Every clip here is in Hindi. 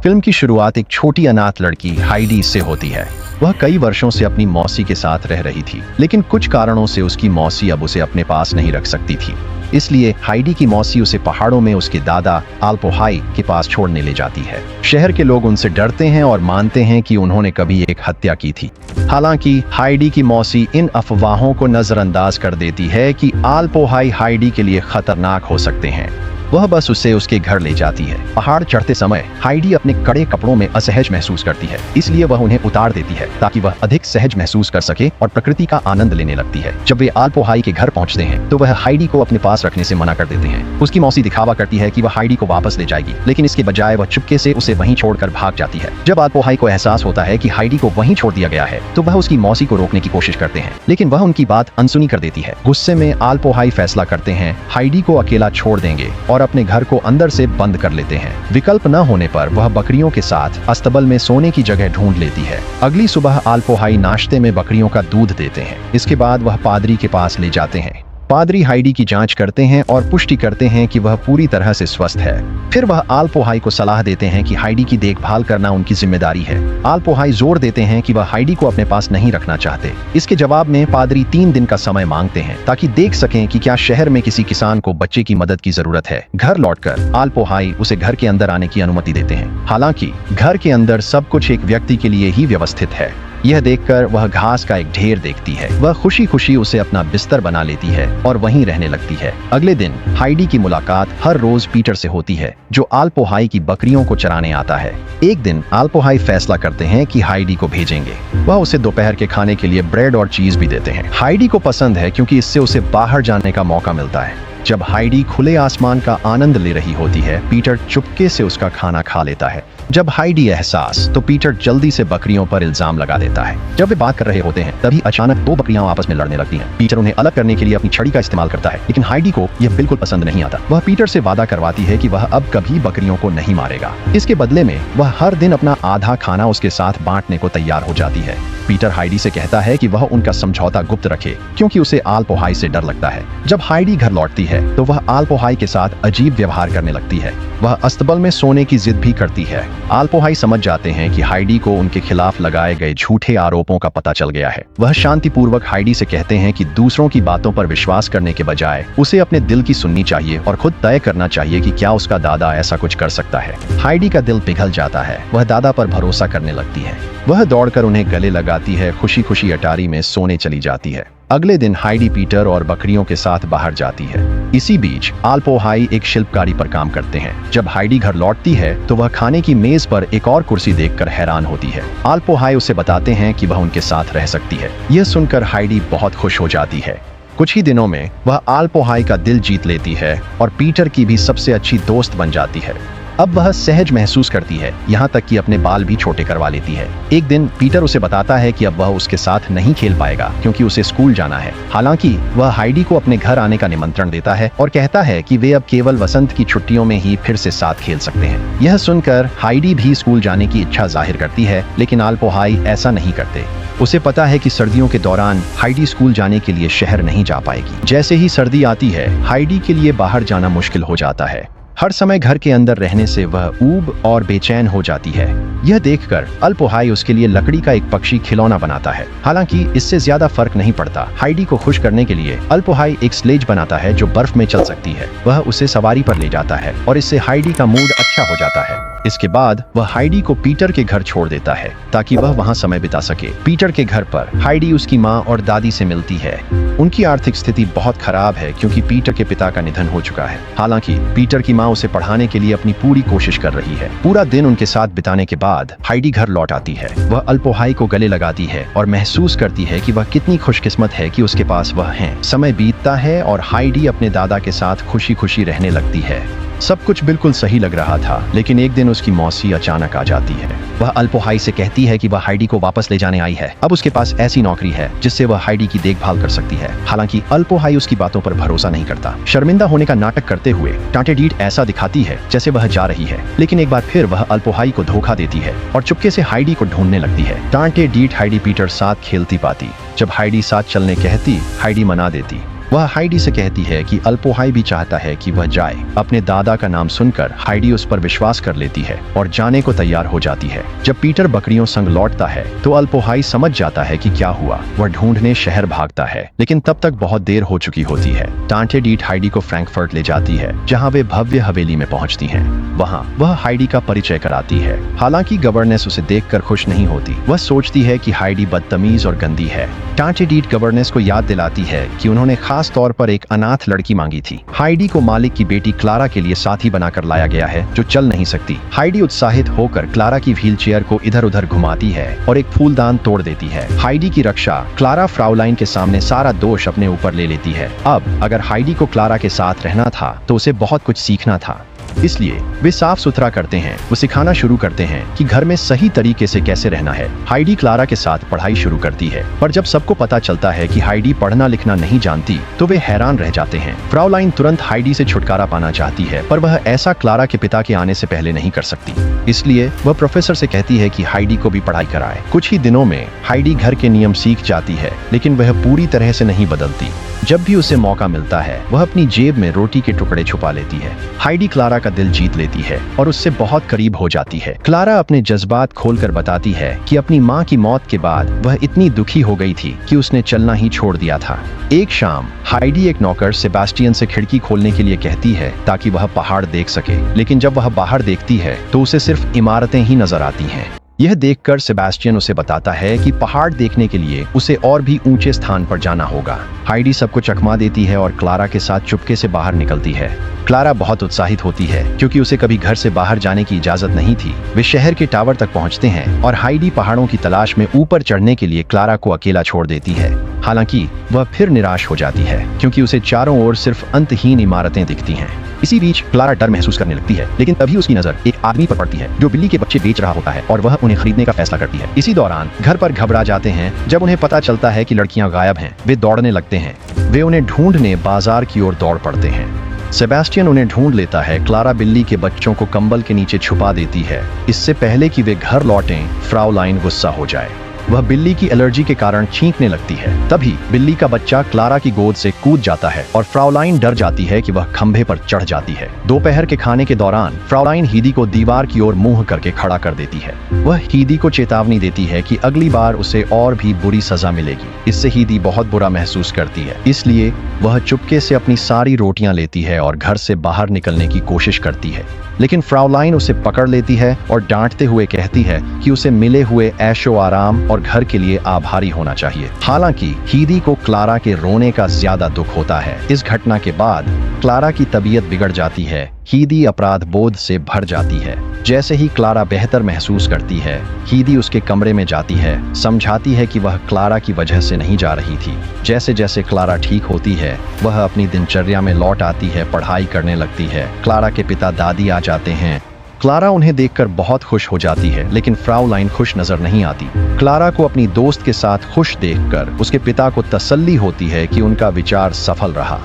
फिल्म की शुरुआत एक छोटी अनाथ लड़की हाइडी से होती है। वह कई वर्षों से अपनी मौसी के साथ रह रही थी, लेकिन कुछ कारणों से उसकी मौसी अब उसे अपने पास नहीं रख सकती थी। इसलिए हाइडी की मौसी उसे पहाड़ों में उसके दादा आल्पोहाई के पास छोड़ने ले जाती है। शहर के लोग उनसे डरते हैं और मानते हैं कि उन्होंने कभी एक हत्या की थी। हालांकि हाइडी की मौसी इन अफवाहों को नजरअंदाज कर देती है कि आल्पोहाई हाइडी के लिए खतरनाक हो सकते हैं। वह बस उसे उसके घर ले जाती है। पहाड़ चढ़ते समय हाइडी अपने कड़े कपड़ों में असहज महसूस करती है, इसलिए वह उन्हें उतार देती है ताकि वह अधिक सहज महसूस कर सके और प्रकृति का आनंद लेने लगती है। जब वे आल्पोहाई के घर पहुंचते हैं तो वह हाइडी को अपने पास रखने से मना कर देते हैं। उसकी मौसी दिखावा करती है कि वह हाइडी को वापस ले जाएगी, लेकिन इसके बजाय वह चुपके से उसे वहीं छोड़कर भाग जाती है। जब आल्पोहाई को एहसास होता है कि हाइडी को वहीं छोड़ दिया गया है तो वह उसकी मौसी को रोकने की कोशिश करते हैं, लेकिन वह उनकी बात अनसुनी कर देती है। गुस्से में आल्पोहाई फैसला करते हैं हाइडी को अकेला छोड़ देंगे और अपने घर को अंदर से बंद कर लेते हैं। विकल्प न होने पर वह बकरियों के साथ अस्तबल में सोने की जगह ढूंढ लेती है। अगली सुबह आल्पोहाई नाश्ते में बकरियों का दूध देते हैं। इसके बाद वह पादरी के पास ले जाते हैं। पादरी हाइडी की जांच करते हैं और पुष्टि करते हैं कि वह पूरी तरह से स्वस्थ है। फिर वह आल्पोहाई को सलाह देते हैं कि हाइडी की देखभाल करना उनकी जिम्मेदारी है। आल्पोहाई जोर देते हैं कि वह हाइडी को अपने पास नहीं रखना चाहते। इसके जवाब में पादरी 3 दिन का समय मांगते हैं ताकि देख सकें कि क्या शहर में किसी किसान को बच्चे की मदद की जरूरत है। घर लौटकर आल्पोहाई उसे घर के अंदर आने की अनुमति देते हैं। हालांकि घर के अंदर सब कुछ एक व्यक्ति के लिए ही व्यवस्थित है। यह देखकर वह घास का एक ढेर देखती है। वह खुशी खुशी उसे अपना बिस्तर बना लेती है और वहीं रहने लगती है। अगले दिन हाइडी की मुलाकात हर रोज पीटर से होती है, जो आल्पोहाई की बकरियों को चराने आता है। एक दिन आल्पोहाई फैसला करते हैं कि हाइडी को भेजेंगे। वह उसे दोपहर के खाने के लिए ब्रेड और चीज भी देते हैं। हाइडी को पसंद है क्योंकि इससे उसे बाहर जाने का मौका मिलता है। जब हाइडी खुले आसमान का आनंद ले रही होती है, पीटर चुपके से उसका खाना खा लेता है। जब हाइडी एहसास तो पीटर जल्दी से बकरियों पर इल्जाम लगा देता है। जब वे बात कर रहे होते हैं तभी अचानक 2 बकरियां आपस में लड़ने लगती हैं। पीटर उन्हें अलग करने के लिए अपनी छड़ी का इस्तेमाल करता है, लेकिन हाइडी को यह बिल्कुल पसंद नहीं आता। वह पीटर से वादा करवाती है कि वह अब कभी बकरियों को नहीं मारेगा। इसके बदले में वह हर दिन अपना आधा खाना उसके साथ बांटने को तैयार हो जाती है। पीटर हाइडी से कहता है कि वह उनका समझौता गुप्त रखे, क्योंकि उसे आल्पोहाई से डर लगता है। जब हाइडी घर लौटती है तो वह आल्पोहाई के साथ अजीब व्यवहार करने लगती है। वह अस्तबल में सोने की जिद भी करती है। आल्पोहाई समझ जाते हैं कि हाइडी को उनके खिलाफ लगाए गए झूठे आरोपों का पता चल गया है। वह शांतिपूर्वक हाइडी से कहते हैं कि दूसरों की बातों पर विश्वास करने के बजाय उसे अपने दिल की सुननी चाहिए और खुद तय करना चाहिए कि क्या उसका दादा ऐसा कुछ कर सकता है। हाइडी का दिल पिघल जाता है। वह दादा पर भरोसा करने लगती है। वह दौड़कर उन्हें गले लगाती है, खुशी खुशी अटारी में सोने चली जाती है। अगले दिन हाइडी पीटर और बकरियों के साथ बाहर जाती है। इसी बीच आल्पोहाई एक शिल्पकारी पर काम करते हैं। जब हाइडी घर लौटती है तो वह खाने की मेज पर एक और कुर्सी देखकर हैरान होती है। आल्पोहाई उसे बताते हैं कि वह उनके साथ रह सकती है। यह सुनकर हाइडी बहुत खुश हो जाती है। कुछ ही दिनों में वह आल्पोहाई का दिल जीत लेती है और पीटर की भी सबसे अच्छी दोस्त बन जाती है। अब वह सहज महसूस करती है, यहाँ तक कि अपने बाल भी छोटे करवा लेती है। एक दिन पीटर उसे बताता है कि अब वह उसके साथ नहीं खेल पाएगा क्योंकि उसे स्कूल जाना है। हालांकि वह हाइडी को अपने घर आने का निमंत्रण देता है और कहता है कि वे अब केवल वसंत की छुट्टियों में ही फिर से साथ खेल सकते हैं। यह सुनकर हाइडी भी स्कूल जाने की इच्छा जाहिर करती है, लेकिन आल्पोहाई ऐसा नहीं करते। उसे पता है कि सर्दियों के दौरान हाइडी स्कूल जाने के लिए शहर नहीं जा पाएगी। जैसे ही सर्दी आती है, हाइडी के लिए बाहर जाना मुश्किल हो जाता है। हर समय घर के अंदर रहने से वह ऊब और बेचैन हो जाती है। यह देखकर आल्पोहाई उसके लिए लकड़ी का एक पक्षी खिलौना बनाता है। हालांकि इससे ज्यादा फर्क नहीं पड़ता। हाइडी को खुश करने के लिए आल्पोहाई एक स्लेज बनाता है जो बर्फ में चल सकती है। वह उसे सवारी पर ले जाता है और इससे हाइडी का मूड अच्छा हो जाता है। इसके बाद वह हाइडी को पीटर के घर छोड़ देता है ताकि वह वहां समय बिता सके। पीटर के घर पर हाइडी उसकी माँ और दादी से मिलती है। उनकी आर्थिक स्थिति बहुत खराब है क्योंकि पीटर के पिता का निधन हो चुका है। हालांकि पीटर की माँ उसे पढ़ाने के लिए अपनी पूरी कोशिश कर रही है। पूरा दिन उनके साथ बिताने के बाद हाइडी घर लौट आती है। वह आल्पोहाई को गले लगाती है और महसूस करती है कि वह कितनी खुशकिस्मत है कि उसके पास वह है। समय बीतता है और हाइडी अपने दादा के साथ खुशी खुशी रहने लगती है। सब कुछ बिल्कुल सही लग रहा था, लेकिन एक दिन उसकी मौसी अचानक आ जाती है। वह आल्पोहाई से कहती है कि वह हाइडी को वापस ले जाने आई है। अब उसके पास ऐसी नौकरी है जिससे वह हाइडी की देखभाल कर सकती है। हालांकि आल्पोहाई उसकी बातों पर भरोसा नहीं करता। शर्मिंदा होने का नाटक करते हुए टांटेडीट ऐसा दिखाती है जैसे वह जा रही है, लेकिन एक बार फिर वह आल्पोहाई को धोखा देती है और चुपके से हाइडी को ढूंढने लगती है। टांटेडीट हाइडी पीटर साथ खेलती पाती। जब हाइडी साथ चलने कहती, हाइडी मना देती। वह हाइडी से कहती है कि अल्पोहाई भी चाहता है कि वह जाए। अपने दादा का नाम सुनकर हाइडी उस पर विश्वास कर लेती है और जाने को तैयार हो जाती है। जब पीटर बकरियों संग लौटता है तो अल्पोहाई समझ जाता है कि क्या हुआ। वह ढूंढने शहर भागता है, लेकिन तब तक बहुत देर हो चुकी होती है। टांटे डीट हाइडी को फ्रैंकफर्ट ले जाती है, जहाँ वे भव्य हवेली में पहुँचती है। वहाँ वह हाइडी का परिचय कराती है। हालांकि गवर्नेस उसे देखकर खुश नहीं होती। वह सोचती है कि हाइडी बदतमीज और गंदी है। टांटे डीट गवर्नेस को याद दिलाती है कि उन्होंने खास तौर पर एक अनाथ लड़की मांगी थी। हाइडी को मालिक की बेटी क्लारा के लिए साथी बनाकर लाया गया है, जो चल नहीं सकती। हाइडी उत्साहित होकर क्लारा की व्हीलचेयर को इधर उधर घुमाती है और एक फूलदान तोड़ देती है। हाइडी की रक्षा क्लारा फ्राउलाइन के सामने सारा दोष अपने ऊपर ले लेती है। अब अगर हाइडी को क्लारा के साथ रहना था तो उसे बहुत कुछ सीखना था। इसलिए वे साफ सुथरा करते हैं। वो सिखाना शुरू करते हैं कि घर में सही तरीके से कैसे रहना है। हाइडी क्लारा के साथ पढ़ाई शुरू करती है, पर जब सबको पता चलता है कि हाइडी पढ़ना लिखना नहीं जानती तो वे हैरान रह जाते हैं। फ्राउलाइन तुरंत हाइडी से छुटकारा पाना चाहती है, पर वह ऐसा क्लारा के पिता के आने से पहले नहीं कर सकती। इसलिए वह प्रोफेसर से कहती है कि हाइडी को भी पढ़ाई कराए। कुछ ही दिनों में हाइडी घर के नियम सीख जाती है, लेकिन वह पूरी तरह से नहीं बदलती। जब भी उसे मौका मिलता है वह अपनी जेब में रोटी के टुकड़े छुपा लेती है। हाइडी क्लारा का दिल जीत लेती है और उससे बहुत करीब हो जाती है। क्लारा अपने जज्बात खोलकर बताती है कि अपनी माँ की मौत के बाद वह इतनी दुखी हो गई थी कि उसने चलना ही छोड़ दिया था। एक शाम हाइडी एक नौकर सेबास्टियन से खिड़की खोलने के लिए कहती है ताकि वह पहाड़ देख सके, लेकिन जब वह बाहर देखती है तो उसे सिर्फ इमारतें ही नजर आती हैं। यह देखकर सेबास्टियन उसे बताता है कि पहाड़ देखने के लिए उसे और भी ऊंचे स्थान पर जाना होगा। हाइडी सबको चकमा देती है और क्लारा के साथ चुपके से बाहर निकलती है। क्लारा बहुत उत्साहित होती है क्योंकि उसे कभी घर से बाहर जाने की इजाजत नहीं थी। वे शहर के टावर तक पहुंचते हैं और हाइडी पहाड़ों की तलाश में ऊपर चढ़ने के लिए क्लारा को अकेला छोड़ देती है। हालांकि वह फिर निराश हो जाती है क्योंकि उसे चारों ओर सिर्फ अंतहीन इमारतें दिखती हैं। इसी बीच क्लारा डर महसूस करने लगती है, लेकिन तभी उसकी नजर एक आदमी पर पड़ती है जो बिल्ली के बच्चे बेच रहा होता है और वह उन्हें खरीदने का फैसला करती है। इसी दौरान घर पर घबरा जाते हैं जब उन्हें पता चलता है कि लड़कियां गायब हैं। वे दौड़ने लगते हैं। वे उन्हें ढूंढने बाजार की ओर दौड़ पड़ते हैं। सेबास्टियन उन्हें ढूंढ लेता है। क्लारा बिल्ली के बच्चों को कंबल के नीचे छुपा देती है, इससे पहले कि वे घर लौटें फ्राउलाइन गुस्सा हो जाए। वह बिल्ली की एलर्जी के कारण छींकने लगती है। तभी बिल्ली का बच्चा क्लारा की गोद से कूद जाता है और फ्राउलाइन डर जाती है कि वह खंभे पर चढ़ जाती है। दोपहर के खाने के दौरान फ्राउलाइन हीदी को दीवार की ओर मुंह करके खड़ा कर देती है। वह हीदी को चेतावनी देती है कि अगली बार उसे और भी बुरी सजा मिलेगी। इससे हीदी बहुत बुरा महसूस करती है, इसलिए वह चुपके से अपनी सारी रोटियां लेती है और घर से बाहर निकलने की कोशिश करती है। लेकिन फ्राउलाइन उसे पकड़ लेती है और डांटते हुए कहती है कि उसे मिले हुए ऐशो आराम और घर के लिए आभारी होना चाहिए। हालांकि हीदी को क्लारा के रोने का ज्यादा दुख होता है। इस घटना के बाद क्लारा की तबीयत बिगड़ जाती है। हीदी अपराध बोध से भर जाती है। जैसे ही क्लारा बेहतर महसूस करती है, हीदी उसके कमरे में जाती है, समझाती है कि वह क्लारा की वजह से नहीं जा रही थी। जैसे जैसे क्लारा ठीक होती है, वह अपनी दिनचर्या में लौट आती है, पढ़ाई करने लगती है। क्लारा के पिता दादी आ जाते हैं। क्लारा उन्हें देखकर बहुत खुश हो जाती है, लेकिन फ्राउलाइन खुश नजर नहीं आती। क्लारा को अपनी दोस्त के साथ खुश देखकर उसके पिता को तसल्ली होती है कि उनका विचार सफल रहा।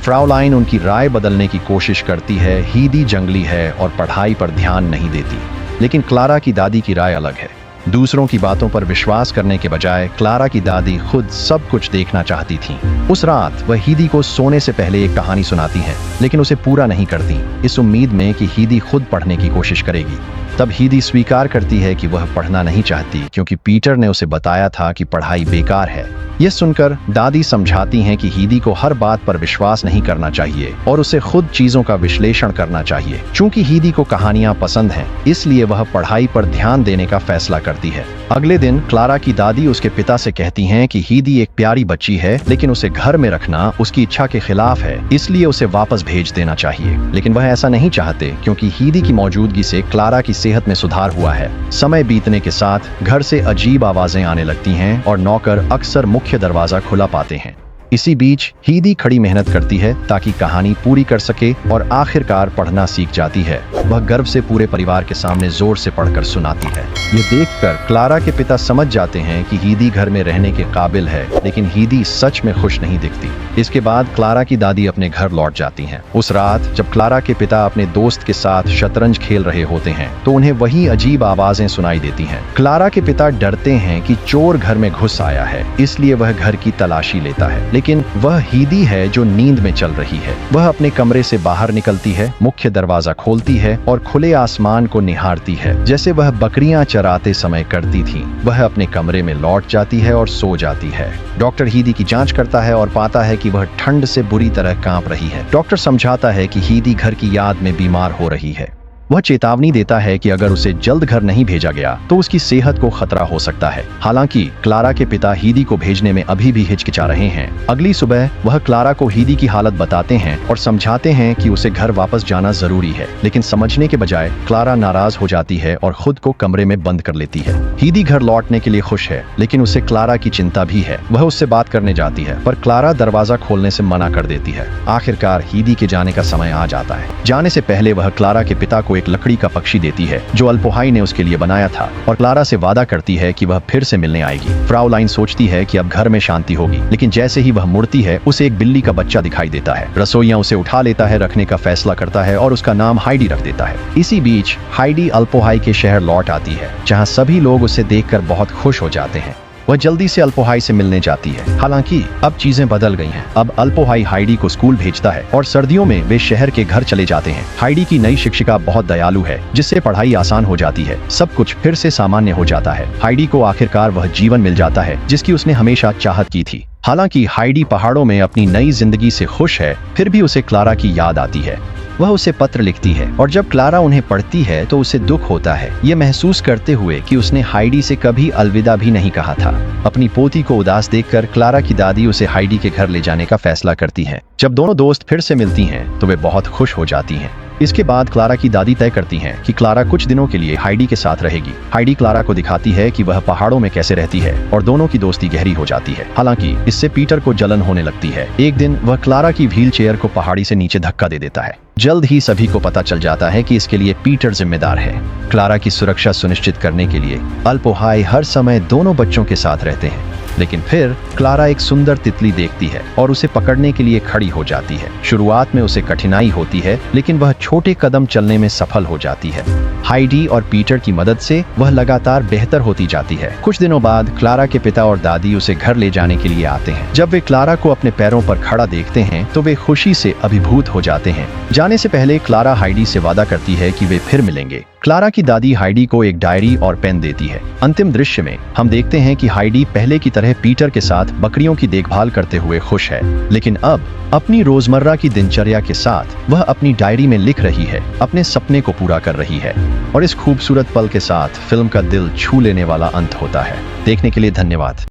फ्राउलाइन उनकी राय बदलने की कोशिश करती है। हीदी जंगली है और पढ़ाई पर ध्यान नहीं देती, लेकिन क्लारा की दादी की राय अलग है। दूसरों की बातों पर विश्वास करने के बजाय क्लारा की दादी खुद सब कुछ देखना चाहती थीं। उस रात वह हीदी को सोने से पहले एक कहानी सुनाती हैं, लेकिन उसे पूरा नहीं करती, इस उम्मीद में कि हीदी खुद पढ़ने की कोशिश करेगी। तब हीदी स्वीकार करती है कि वह पढ़ना नहीं चाहती क्योंकि पीटर ने उसे बताया था कि पढ़ाई बेकार है। यह सुनकर दादी समझाती हैं कि हीदी को हर बात पर विश्वास नहीं करना चाहिए और उसे खुद चीजों का विश्लेषण करना चाहिए। चूंकि हीदी को कहानियां पसंद हैं, इसलिए वह पढ़ाई पर ध्यान देने का फैसला करती है। अगले दिन क्लारा की दादी उसके पिता से कहती हैं कि हीदी एक प्यारी बच्ची है, लेकिन उसे घर में रखना उसकी इच्छा के खिलाफ है, इसलिए उसे वापस भेज देना चाहिए। लेकिन वह ऐसा नहीं चाहते क्योंकि हीदी की मौजूदगी से क्लारा की सेहत में सुधार हुआ है। समय बीतने के साथ घर से अजीब आवाजें आने लगती हैं और नौकर अक्सर मुख्य दरवाजा खुला पाते हैं। इसी बीच हीदी खड़ी मेहनत करती है ताकि कहानी पूरी कर सके और आखिरकार पढ़ना सीख जाती है। वह गर्व से पूरे परिवार के सामने जोर से पढ़कर सुनाती है। ये देखकर क्लारा के पिता समझ जाते हैं कि हीदी घर में रहने के काबिल है, लेकिन हीदी सच में खुश नहीं दिखती। इसके बाद क्लारा की दादी अपने घर लौट जाती हैं। उस रात जब क्लारा के पिता अपने दोस्त के साथ शतरंज खेल रहे होते हैं तो उन्हें वही अजीब आवाजें सुनाई देती हैं। क्लारा के पिता डरते हैं कि चोर घर में घुस आया है, इसलिए वह घर की तलाशी लेता है, लेकिन वह हीदी है जो नींद में चल रही है। वह अपने कमरे से बाहर निकलती है, मुख्य दरवाजा खोलती है और खुले आसमान को निहारती है, जैसे वह बकरियां चराते समय करती थी। वह अपने कमरे में लौट जाती है और सो जाती है। डॉक्टर हीदी की जांच करता है और पाता है कि वह ठंड से बुरी तरह कांप रही है। डॉक्टर समझाता है कि हीदी घर की याद में बीमार हो रही है। वह चेतावनी देता है कि अगर उसे जल्द घर नहीं भेजा गया तो उसकी सेहत को खतरा हो सकता है। हालांकि क्लारा के पिता हीदी को भेजने में अभी भी हिचकिचा रहे हैं। अगली सुबह वह क्लारा को हीदी की हालत बताते हैं और समझाते हैं कि उसे घर वापस जाना जरूरी है, लेकिन समझने के बजाय क्लारा नाराज हो जाती है और खुद को कमरे में बंद कर लेती है। हीदी घर लौटने के लिए खुश है, लेकिन उसे क्लारा की चिंता भी है। वह उससे बात करने जाती है, पर क्लारा दरवाजा खोलने से मना कर देती है। आखिरकार हीदी के जाने का समय आ जाता है। जाने से पहले वह क्लारा के पिता को एक लकड़ी का पक्षी देती है जो अल्पोहाई ने उसके लिए बनाया था और क्लारा से वादा करती है कि वह फिर से मिलने आएगी। फ्राउलाइन सोचती है कि अब घर में शांति होगी, लेकिन जैसे ही वह मुड़ती है उसे एक बिल्ली का बच्चा दिखाई देता है। रसोइया उसे उठा लेता है, रखने का फैसला करता है और उसका नाम हाइडी रख देता है। इसी बीच हाइडी अल्पोहाई के शहर लौट आती है, जहाँ सभी लोग उसे देखकर बहुत खुश हो जाते हैं। वह जल्दी से अल्पोहाई से मिलने जाती है। हालांकि अब चीजें बदल गई हैं। अब अल्पोहाई हाइडी को स्कूल भेजता है और सर्दियों में वे शहर के घर चले जाते हैं। हाइडी की नई शिक्षिका बहुत दयालु है, जिससे पढ़ाई आसान हो जाती है। सब कुछ फिर से सामान्य हो जाता है। हाइडी को आखिरकार वह जीवन मिल जाता है जिसकी उसने हमेशा चाहत की थी। हालांकि हाइडी पहाड़ों में अपनी नई जिंदगी से खुश है, फिर भी उसे क्लारा की याद आती है। वह उसे पत्र लिखती है और जब क्लारा उन्हें पढ़ती है तो उसे दुख होता है, ये महसूस करते हुए कि उसने हाइडी से कभी अलविदा भी नहीं कहा था। अपनी पोती को उदास देखकर क्लारा की दादी उसे हाइडी के घर ले जाने का फैसला करती है। जब दोनों दोस्त फिर से मिलती हैं तो वे बहुत खुश हो जाती हैं। इसके बाद क्लारा की दादी तय करती हैं कि क्लारा कुछ दिनों के लिए हाइडी के साथ रहेगी। हाइडी क्लारा को दिखाती है कि वह पहाड़ों में कैसे रहती है और दोनों की दोस्ती गहरी हो जाती है। हालांकि इससे पीटर को जलन होने लगती है। एक दिन वह क्लारा की व्हील चेयर को पहाड़ी से नीचे धक्का दे देता है। जल्द ही सभी को पता चल जाता है कि इसके लिए पीटर जिम्मेदार है। क्लारा की सुरक्षा सुनिश्चित करने के लिए अल्पोहाई हर समय दोनों बच्चों के साथ रहते हैं, लेकिन फिर क्लारा एक सुंदर तितली देखती है और उसे पकड़ने के लिए खड़ी हो जाती है। शुरुआत में उसे कठिनाई होती है, लेकिन वह छोटे कदम चलने में सफल हो जाती है। हाइडी और पीटर की मदद से वह लगातार बेहतर होती जाती है। कुछ दिनों बाद क्लारा के पिता और दादी उसे घर ले जाने के लिए आते हैं। जब वे क्लारा को अपने पैरों पर खड़ा देखते हैं तो वे खुशी से अभिभूत हो जाते हैं। जाने से पहले क्लारा हाइडी से वादा करती है कि वे फिर मिलेंगे। क्लारा की दादी हाइडी को एक डायरी और पेन देती है। अंतिम दृश्य में हम देखते हैं कि हाइडी पहले की तरह पीटर के साथ बकरियों की देखभाल करते हुए खुश है, लेकिन अब अपनी रोजमर्रा की दिनचर्या के साथ वह अपनी डायरी में लिख रही है, अपने सपने को पूरा कर रही है। और इस खूबसूरत पल के साथ फिल्म का दिल छू लेने वाला अंत होता है। देखने के लिए धन्यवाद।